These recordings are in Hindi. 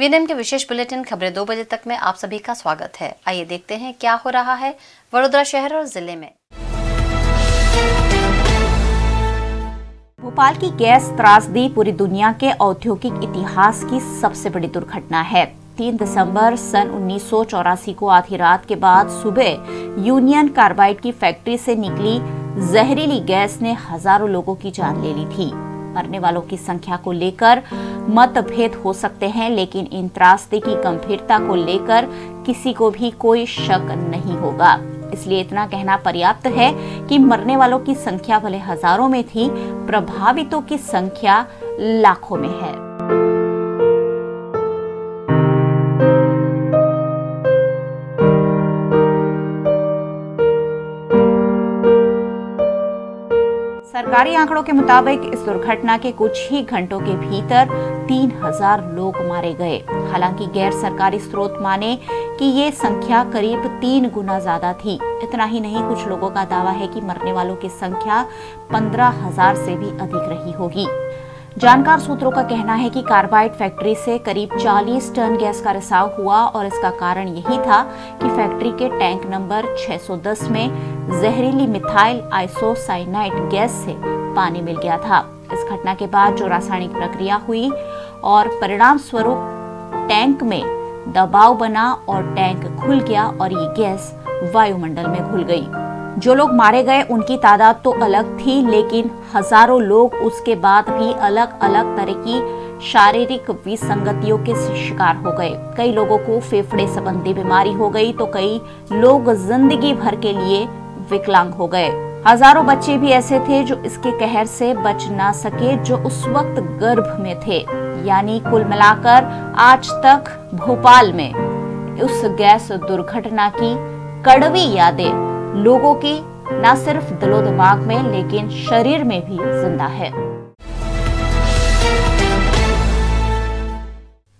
वीएनएम के विशेष बुलेटिन खबरें 2 बजे तक में आप सभी का स्वागत है। आइए देखते हैं क्या हो रहा है वडोदरा शहर और जिले में। भोपाल की गैस त्रासदी पूरी दुनिया के औद्योगिक इतिहास की सबसे बड़ी दुर्घटना है। 3 दिसंबर सन 1984 को आधी रात के बाद सुबह यूनियन कार्बाइड की फैक्ट्री से निकली जहरीली गैस ने हजारों लोगों की जान ले ली थी। मरने वालों की संख्या को लेकर मतभेद हो सकते हैं, लेकिन इन त्रासदी की गंभीरता को लेकर किसी को भी कोई शक नहीं होगा। इसलिए इतना कहना पर्याप्त है कि मरने वालों की संख्या भले हजारों में थी, प्रभावितों की संख्या लाखों में है। सरकारी आंकड़ों के मुताबिक इस दुर्घटना के कुछ ही घंटों के भीतर 3000 लोग मारे गए। हालांकि गैर सरकारी स्रोत माने कि ये संख्या करीब 3 गुना ज्यादा थी। इतना ही नहीं, कुछ लोगों का दावा है कि मरने वालों की संख्या 15,000 से भी अधिक रही होगी। जानकार सूत्रों का कहना है कि कार्बाइड फैक्ट्री से करीब 40 टन गैस का रिसाव हुआ और इसका कारण यही था कि फैक्ट्री के टैंक नंबर 610 में जहरीली मिथाइल आइसोसाइनाइड गैस से पानी मिल गया था। इस घटना के बाद जो रासायनिक प्रक्रिया हुई और परिणाम स्वरूप टैंक में दबाव बना और टैंक खुल गया और ये गैस वायुमंडल में घुल गई। जो लोग मारे गए उनकी तादाद तो अलग थी, लेकिन हजारों लोग उसके बाद भी अलग अलग तरह की शारीरिक विसंगतियों के शिकार हो गए। कई लोगों को फेफड़े संबंधी बीमारी हो गई तो कई लोग जिंदगी भर के लिए विकलांग हो गए। हजारों बच्चे भी ऐसे थे जो इसके कहर से बच ना सके, जो उस वक्त गर्भ में थे। यानी कुल मिलाकर आज तक भोपाल में उस गैस दुर्घटना की कड़वी यादें लोगों की न सिर्फ दिलो दिमाग में लेकिन शरीर में भी जिंदा है।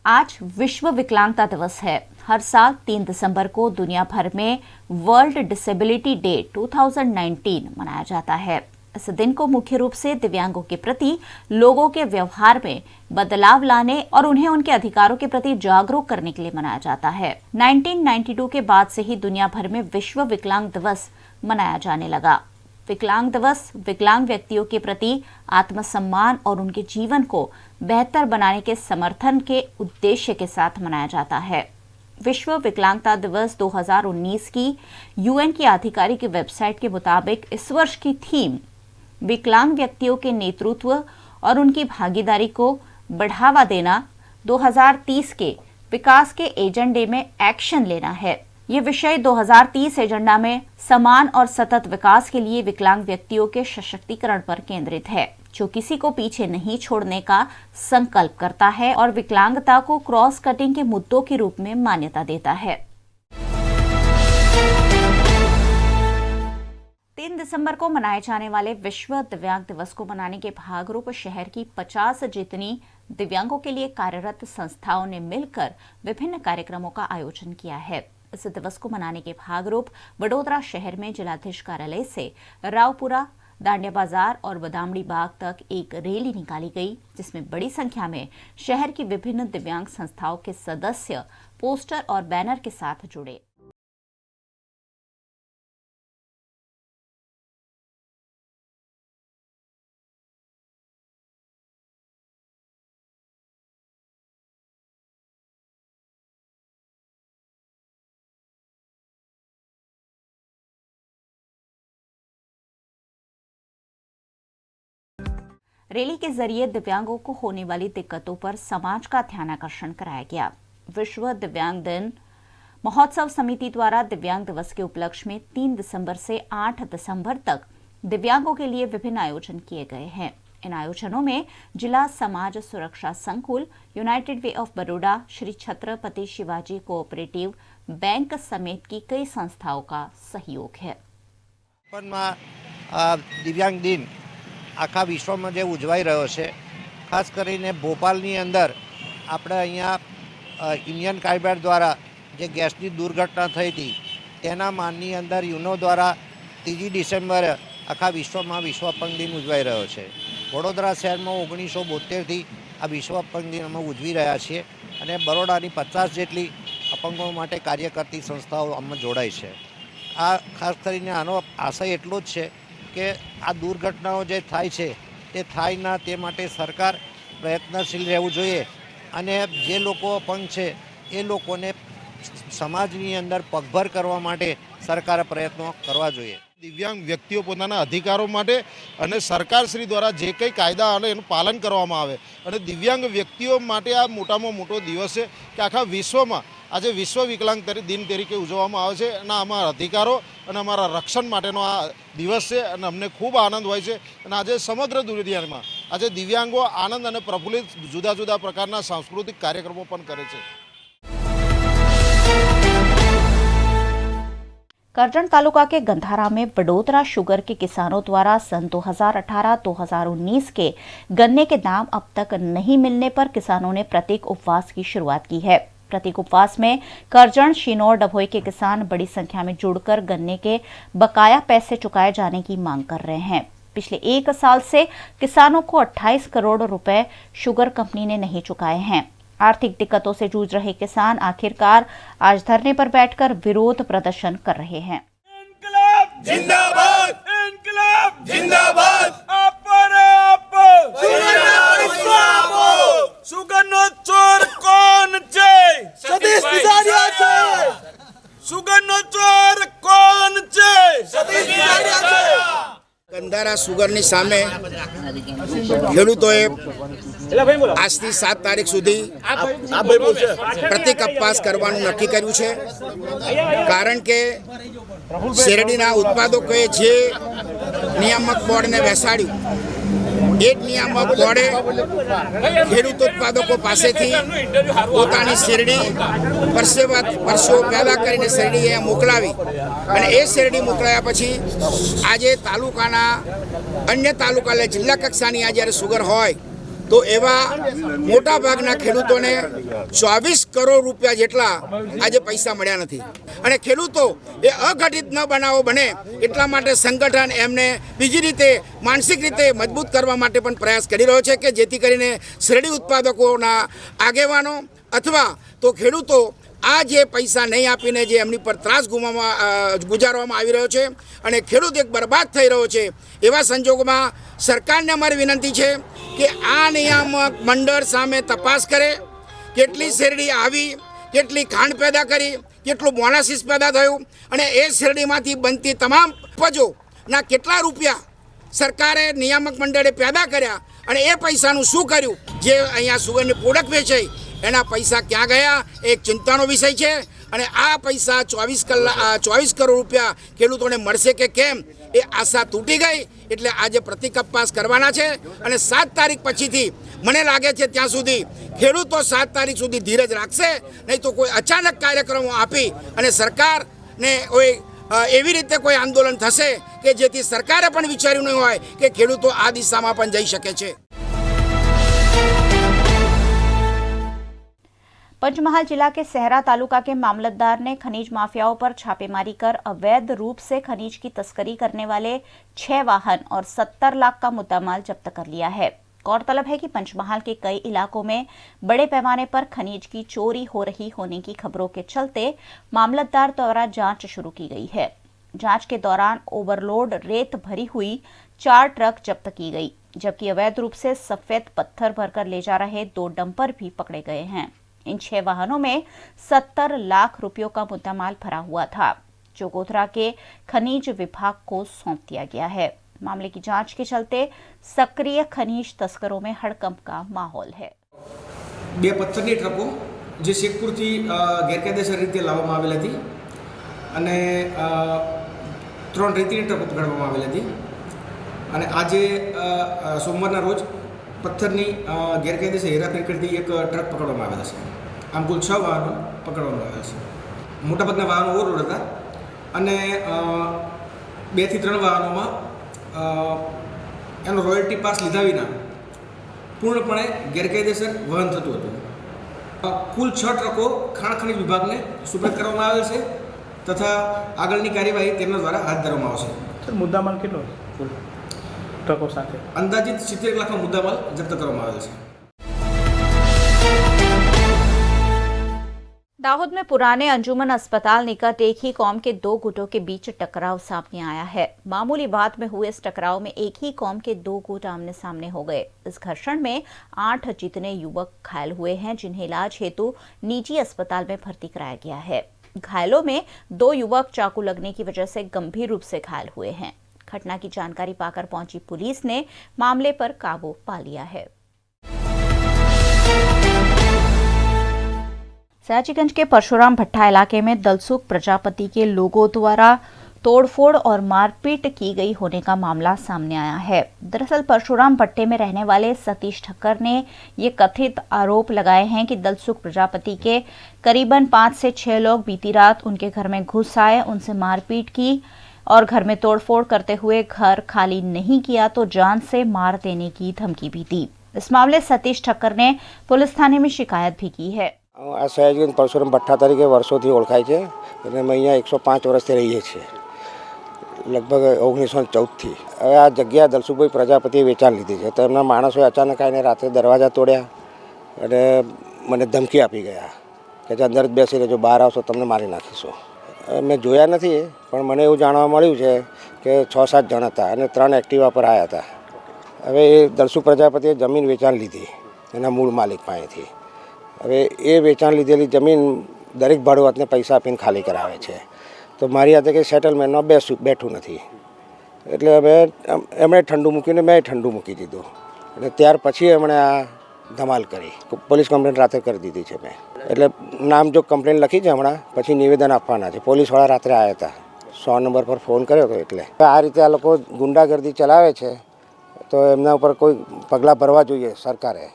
आज विश्व विकलांगता दिवस है। हर साल 3 दिसंबर को दुनिया भर में वर्ल्ड डिसेबिलिटी डे 2019 मनाया जाता है। इस दिन को मुख्य रूप से दिव्यांगों के प्रति लोगों के व्यवहार में बदलाव लाने और उन्हें उनके अधिकारों के प्रति जागरूक करने के लिए मनाया जाता है। 1992 के बाद से ही दुनिया भर में विश्व विकलांग दिवस मनाया जाने लगा। विकलांग दिवस विकलांग व्यक्तियों के प्रति आत्मसम्मान और उनके जीवन को बेहतर बनाने के समर्थन के उद्देश्य के साथ मनाया जाता है। विश्व विकलांगता दिवस 2019 की यूएन की आधिकारिक वेबसाइट के मुताबिक इस वर्ष की थीम विकलांग व्यक्तियों के नेतृत्व और उनकी भागीदारी को बढ़ावा देना 2030 के विकास के एजेंडे में एक्शन लेना है। ये विषय 2030 एजेंडा में समान और सतत विकास के लिए विकलांग व्यक्तियों के सशक्तिकरण पर केंद्रित है, जो किसी को पीछे नहीं छोड़ने का संकल्प करता है और विकलांगता को क्रॉस कटिंग के मुद्दों के रूप में मान्यता देता है। 3 दिसंबर को मनाए जाने वाले विश्व दिव्यांग दिवस को मनाने के भागरूप शहर की 50 जितनी दिव्यांगों के लिए कार्यरत संस्थाओं ने मिलकर विभिन्न कार्यक्रमों का आयोजन किया है। इस दिवस को मनाने के भागरूप वडोदरा शहर में जिलाधीश कार्यालय से रावपुरा, दांडिया बाजार और बदामड़ी बाग तक एक रैली निकाली गई, जिसमें बड़ी संख्या में शहर की विभिन्न दिव्यांग संस्थाओं के सदस्य पोस्टर और बैनर के साथ जुड़े। रैली के जरिए दिव्यांगों को होने वाली दिक्कतों पर समाज का ध्यान आकर्षण कराया गया। विश्व दिव्यांग दिन महोत्सव समिति द्वारा दिव्यांग दिवस के उपलक्ष्य में 3 दिसंबर से 8 दिसंबर तक दिव्यांगों के लिए विभिन्न आयोजन किए गए हैं। इन आयोजनों में जिला समाज सुरक्षा संकुल, United way of Baroda, Shri Chhatrapati Shivaji cooperative bank समेत की कई संस्थाओं का सहयोग है। दिव्यांग दिन आखा विश्व में जो उजवाई रह्यो छे, खास करीने भोपालनी अंदर આપણે અહીંયા इंडियन कार्बाइड द्वारा જે ગેસની દુર્ઘટના થઈ હતી તેના માનની અંદર યુનો દ્વારા 3 ડિસેમ્બર આખા વિશ્વમાં વિશ્વ અપંગ દિન ઉજવાઈ રહ્યો છે। વડોદરા શહેરમાં 1972થી આ વિશ્વ અપંગ દિન અમે ઉજવી રહ્યા છીએ। અને બરોડાની 50 જેટલી અપંગો માટે કાર્ય કરતી સંસ્થાઓ આમાં જોડાઈ છે. આ ખાસ કરીને આનો આશય એટલો જ છે કે આ દુર્ઘટનાઓ જે થાય છે તે થાય ના, તે માટે સરકાર પ્રયત્નશીલ રહેવું જોઈએ અને જે લોકો અપંગ છે એ લોકોને સમાજની અંદર પગભર કરવા માટે સરકારે પ્રયત્નો કરવા જોઈએ. દિવ્યાંગ વ્યક્તિઓ પોતાના અધિકારો માટે અને સરકારશ્રી દ્વારા જે કંઈ કાયદા અને એનું પાલન કરવામાં આવે અને દિવ્યાંગ વ્યક્તિઓ માટે આ મોટામાં મોટો દિવસ છે કે આખા વિશ્વમાં આજે વિશ્વ વિકલાંગ દિન તરીકે ઉજવવામાં આવે છે અને અમારા અધિકારો અને અમારા રક્ષણ માટેનો આ દિવસ છે અને અમને ખૂબ આનંદ હોય છે. અને આજે સમગ્ર દુનિયામાં આજે દિવ્યાંગો આનંદ અને પ્રફુલ્લિત જુદા જુદા પ્રકારના સાંસ્કૃતિક કાર્યક્રમો પણ કરે છે. करजन तालुका के गंधारा में बडोदरा शुगर के किसानों द्वारा सन 2018-2019 के गन्ने के दाम अब तक नहीं मिलने पर किसानों ने प्रतीक उपवास की शुरुआत की है. प्रतीक उपवास में करजन, शिनौर, डभोई के किसान बड़ी संख्या में जुड़कर गन्ने के बकाया पैसे चुकाए जाने की मांग कर रहे हैं. पिछले 1 साल से किसानों को 28 करोड़ रुपए शुगर कंपनी ने नहीं चुकाए हैं. आर्थिक दिक्कतों से जूझ रहे किसान आखिरकार आज धरने पर बैठकर विरोध प्रदर्शन कर रहे हैं. इंकलाब जिंदाबाद, इंकलाब जिंदाबाद, સુગરનો ચોર કોણ છે? સતીશ બિજારિયા છે. સુગરનો ચોર કોણ છે? સતીશ બિજારિયા છે. ગંધારા સુગરની સામે ખેડૂતોએ આજથી 7 તારીખ સુધી પ્રતિક ઉપવાસ કરવાનું નક્કી કર્યું છે. કારણ કે શેરડીના ઉત્પાદકોએ જે નિયામક બોર્ડને બેસાડ્યું એ જ નિયામક બોર્ડે ખેડૂત ઉત્પાદકો પાસેથી પોતાની શેરડી પરસેવો પેદા કરીને શેરડી અહીંયા મોકલાવી અને એ શેરડી મોકલાયા પછી આજે તાલુકાના અન્ય તાલુકા જિલ્લા કક્ષાની આ જ્યારે સુગર હોય તો એવા મોટા ભાગના ખેડૂતોને 24 કરોડ રૂપિયા જેટલા આજે પૈસા મળ્યા નથી. અને ખેડૂતો એ અઘટિત ન બનાવો બને એટલા માટે સંગઠન એમને બીજી રીતે માનસિક રીતે મજબૂત કરવા માટે પણ પ્રયાસ કરી રહ્યો છે કે જેથી કરીને શેરડી ઉત્પાદકોના આગેવાનો અથવા તો ખેડૂતો આ જે પૈસા નહીં આપીને જે એમની પર ત્રાસ ગુજારવામાં આવી રહ્યો છે અને ખેડૂત એક બરબાદ થઈ રહ્યો છે એવા સંજોગોમાં સરકારને અમારી વિનંતી છે કે આ નિયામક મંડળ સામે તપાસ કરે. કેટલી શેરડી આવી, કેટલી ખાંડ પેદા કરી, કેટલું મોનાસિસ પેદા થયું અને એ શેરડીમાંથી બનતી તમામ ઉપજોના કેટલા રૂપિયા સરકારે નિયામક મંડળે પેદા કર્યા અને એ પૈસાનું શું કર્યું. જે અહીંયા સુગરની પ્રોડક્ટ વેચાઈ એના પૈસા ક્યાં ગયા એક ચિંતાનો વિષય છે. અને આ પૈસા 24 કરોડ રૂપિયા ખેડૂતોને મળશે કે કેમ એ આશા તૂટી ગઈ. એટલે આજે પ્રતિક ઉપવાસ કરવાના છે અને 7 તારીખ પછીથી મને લાગે છે ત્યાં સુધી ખેડૂતો 7 તારીખ સુધી ધીરજ રાખશે, નહીં તો કોઈ અચાનક કાર્યક્રમો આપી અને સરકારને એવી રીતે કોઈ આંદોલન થશે કે જેથી સરકારે પણ વિચાર્યું નહીં હોય કે ખેડૂતો આ દિશામાં પણ જઈ શકે છે. पंचमहाल जिला के सहरा तालुका के मामलतदार ने खनीज माफियाओं पर छापेमारी कर अवैध रूप से खनीज की तस्करी करने वाले 6 वाहन और 70 लाख का मुद्दामाल जब्त कर लिया है. गौरतलब है कि पंचमहाल के कई इलाकों में बड़े पैमाने पर खनीज की चोरी हो रही होने की खबरों के चलते मामलतदार द्वारा जांच शुरू की गई है. जांच के दौरान ओवरलोड रेत भरी हुई 4 ट्रक जब्त की गई, जबकि अवैध रूप से सफेद पत्थर भरकर ले जा रहे 2 डंपर भी पकड़े गए हैं. इन 6 वाहनों में 70 लाख रुपयों का मुद्दामाल भरा हुआ था, जो गोधरा के खनीज विभाग को सौंप दिया गया है. मामले की जांच के चलते सक्रिय खनीज तस्करों में हड़कंप का माहौल है. 2 પથ્થરની ટ્રકો જે શેખપુરથી ગેરકાયદેસર રીતે લાવવામાં આવેલી હતી અને 3 રેતીની ટ્રકો પકડવામાં આવેલી હતી અને આજે સોમવારના રોજ પથ્થરની ગેરકાયદેસર હેરાફેરી કરતી એક ટ્રક પકડવામાં આવેલા છે. આમ કુલ 6 વાહનો પકડવામાં આવેલા છે. મોટાભાગના વાહનો ઓવરલોડ હતા અને 2 થી 3 વાહનોમાં એનો રોયલ્ટી પાસ લીધા વિના પૂર્ણપણે ગેરકાયદેસર વહન થતું હતું. કુલ 6 ટ્રકો ખાણ ખનીજ વિભાગને સુપ્રત કરવામાં આવેલ છે તથા આગળની કાર્યવાહી તેમના દ્વારા હાથ ધરવામાં આવશે. સર, મુદ્દામાલ કેટલો કુલ ટ્રકો સાથે? અંદાજિત 70 લાખનો મુદ્દામાલ જપ્ત કરવામાં આવેલ છે. दाहोद में पुराने अंजुमन अस्पताल निकट एक ही कौम के दो गुटों के बीच टकराव सामने आया है। मामूली बात में हुए इस टकराव में एक ही कौम के दो गुट आमने सामने हो गए। इस घर्षण में 8 जितने युवक घायल हुए हैं, जिन्हें इलाज हेतु निजी अस्पताल में भर्ती कराया गया है। घायलों में 2 युवक चाकू लगने की वजह से गंभीर रूप से घायल हुए हैं। घटना की जानकारी पाकर पहुंची पुलिस ने मामले पर काबू पा लिया है। सयाजीगंज के परशुराम भट्टा इलाके में दलसुख प्रजापति के लोगों द्वारा तोड़फोड़ और मारपीट की गई होने का मामला सामने आया है। दरअसल परशुराम भट्टे में रहने वाले सतीश ठक्कर ने ये कथित आरोप लगाए हैं कि दलसुख प्रजापति के करीबन 5 से 6 लोग बीती रात उनके घर में घुस आए, उनसे मारपीट की और घर में तोड़फोड़ करते हुए घर खाली नहीं किया तो जान से मार देने की धमकी भी दी। इस मामले सतीश ठक्कर ने पुलिस थाने में शिकायत भी की है। आ सयाजीगंज परशुराम भट्टा तरीके वर्षोથી ઓળખાય છે અને અમે અહીંયા 105 વર્ષથી રહીએ છીએ, લગભગ 1914થી। હવે આ જગ્યા દલસુખભાઈ પ્રજાપતિએ વેચાણ લીધી છે, તો એમના માણસોએ અચાનક આવીને રાત્રે દરવાજા તોડ્યા અને મને ધમકી આપી ગયા કે જે અંદર જ બેસી રહેજો, બહાર આવશો તમને મારી નાખીશું। મેં જોયા નથી, પણ મને એવું જાણવા મળ્યું છે કે 6-7 જણ હતા અને 3 એક્ટિવા પર આવ્યા હતા। હવે એ દલસુખ પ્રજાપતિએ જમીન વેચાણ લીધી એના મૂળ માલિક પાસેથી। હવે એ વેચાણ લીધેલી જમીન દરેક ભાડુઆતને પૈસા આપીને ખાલી કરાવે છે, તો મારી હાથે કંઈ સેટલમેન્ટમાં બેઠું નથી। એટલે હવે એમણે ઠંડુ મૂક્યું ને મેં ઠંડુ મૂકી દીધું અને ત્યાર પછી એમણે આ ધમાલ કરી। પોલીસ કમ્પ્લેન રાત્રે કરી દીધી છે મેં। એટલે નામ જો કમ્પ્લેન લખી છે હમણાં, પછી નિવેદન આપવાના છે। પોલીસવાળા રાત્રે આવ્યા હતા, 100 નંબર પર ફોન કર્યો હતો। એટલે આ રીતે આ લોકો ગુંડાગર્દી ચલાવે છે, તો એમના ઉપર કોઈ પગલાં ભરવા જોઈએ સરકારે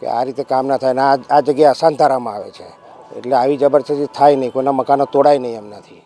કે આ રીતે કામ ના થાય ને આ જગ્યાએ અશાંત ધારામાં આવે છે, એટલે આવી જબરજસ્તી થાય નહીં, કોઈના મકાનો તોડાય નહીં એમનાથી।